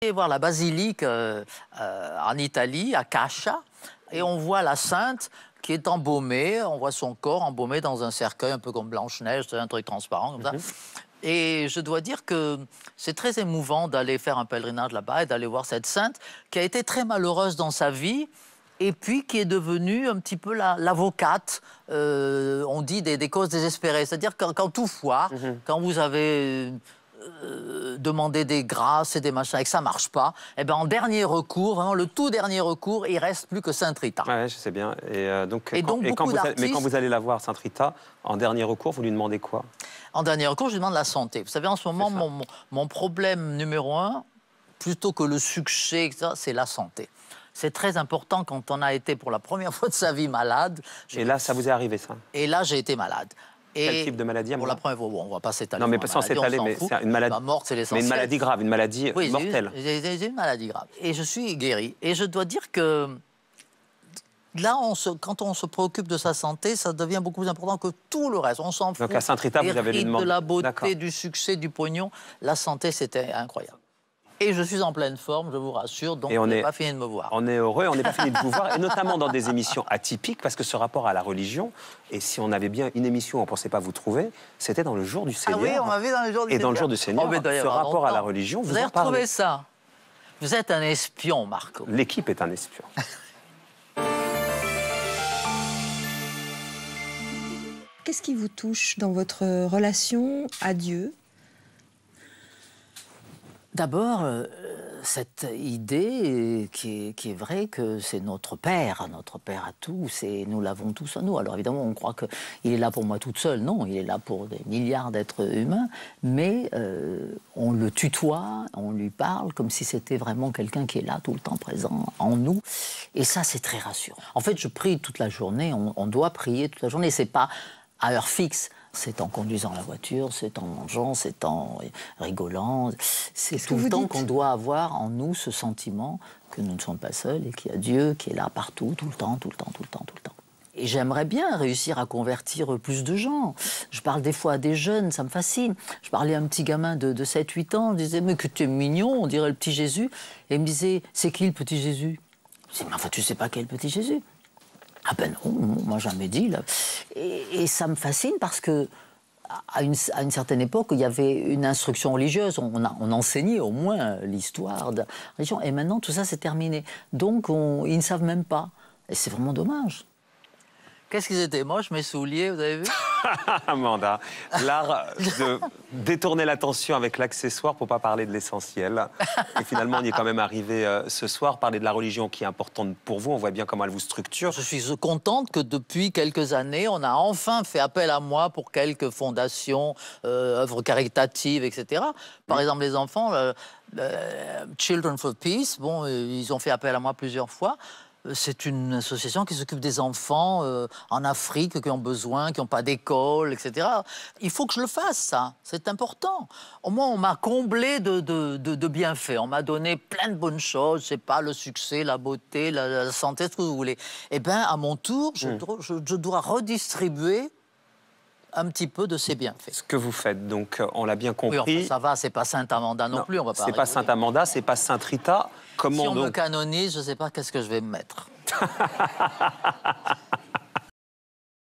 Et voir la basilique en Italie, à Cascia, et on voit la sainte qui est embaumée, on voit son corps embaumé dans un cercueil, un peu comme Blanche-Neige, un truc transparent comme ça. Et je dois dire que c'est très émouvant d'aller faire un pèlerinage là-bas et d'aller voir cette sainte qui a été très malheureuse dans sa vie et puis qui est devenue un petit peu l'avocate, on dit, des causes désespérées. C'est-à-dire quand tout foire, quand vous avez... demander des grâces et des machins et que ça marche pas, et ben en dernier recours, vraiment le tout dernier recours, il reste plus que Sainte Rita. Ouais, je sais bien. Mais quand vous allez la voir, Sainte Rita, en dernier recours, vous lui demandez quoi? En dernier recours, je lui demande la santé. Vous savez, en ce moment, mon problème numéro 1, plutôt que le succès, c'est la santé. C'est très important quand on a été pour la première fois de sa vie malade. Et là, ça vous est arrivé, ça? Et là, j'ai été malade. Quel type de maladie? Pour la première fois, bon, on ne va pas s'étaler. Non, mais sans s'étaler, mais c'est une maladie. Morte, c'est l'essentiel. Mais une maladie grave, une maladie mortelle. J'ai une maladie grave. Et je suis guéri. Et je dois dire que là, quand on se préoccupe de sa santé, ça devient beaucoup plus important que tout le reste. On s'en fout. Donc à Sainte Rita, vous avez lui demandé. De la beauté, du succès, du pognon. La santé, c'était incroyable. Et je suis en pleine forme, je vous rassure, donc on n'est pas fini de me voir. On est heureux, on n'est pas fini de vous voir, et notamment dans des émissions atypiques, parce que ce rapport à la religion, et si on avait bien une émission où on ne pensait pas vous trouver, c'était dans le jour du Seigneur. Ah oui, on m'a vu dans le jour du Seigneur. Et dans le jour du Seigneur, ce rapport à la religion, vous en parlez. Vous avez retrouvé ça? Vous êtes un espion, Marco. L'équipe est un espion. Qu'est-ce qui vous touche dans votre relation à Dieu? D'abord, cette idée qui est vraie que c'est notre Père à tous, et nous l'avons tous en nous. Alors évidemment, on croit qu'il est là pour moi toute seule. Non, il est là pour des milliards d'êtres humains, mais on le tutoie, on lui parle comme si c'était vraiment quelqu'un qui est là tout le temps présent en nous. Et ça, c'est très rassurant. En fait, je prie toute la journée, on doit prier toute la journée, c'est pas à heure fixe. C'est en conduisant la voiture, c'est en mangeant, c'est en rigolant. C'est tout le temps qu'on doit avoir en nous ce sentiment que nous ne sommes pas seuls et qu'il y a Dieu qui est là partout, tout le temps, tout le temps, tout le temps, tout le temps. Et j'aimerais bien réussir à convertir plus de gens. Je parle des fois à des jeunes, ça me fascine. Je parlais à un petit gamin de 7-8 ans, je disais « Mais que tu es mignon, on dirait le petit Jésus ». Et il me disait « C'est qui le petit Jésus ?» Je disais « Mais enfin, tu sais pas qui est le petit Jésus ?» Ah ben non, moi jamais dit. Là. Et ça me fascine parce que à une certaine époque, il y avait une instruction religieuse. On enseignait au moins l'histoire de la religion. Et maintenant, tout ça, c'est terminé. Donc, ils ne savent même pas. Et c'est vraiment dommage. Qu'est-ce qu'ils étaient moches, mes souliers, vous avez vu? Amanda, l'art de détourner l'attention avec l'accessoire pour ne pas parler de l'essentiel. Et finalement, on y est quand même arrivé ce soir. Parler de la religion qui est importante pour vous, on voit bien comment elle vous structure. Je suis contente que depuis quelques années, on a enfin fait appel à moi pour quelques fondations, œuvres caritatives, etc. Par exemple, les enfants, Children for Peace, bon, ils ont fait appel à moi plusieurs fois. C'est une association qui s'occupe des enfants en Afrique qui ont besoin, qui n'ont pas d'école, etc. Il faut que je le fasse, ça. C'est important. Au moins, on m'a comblé de bienfaits. On m'a donné plein de bonnes choses. Je sais pas, le succès, la beauté, la santé, ce que vous voulez. Eh bien, à mon tour, je dois redistribuer un petit peu de ces bienfaits. Ce que vous faites, donc, on l'a bien compris. Oui, enfin, ça va, c'est pas Sainte Amanda non plus, on va pas. C'est pas Sainte Amanda, c'est pas Sainte Rita. Comment si on donc... me canonise, je sais pas qu'est-ce que je vais me mettre.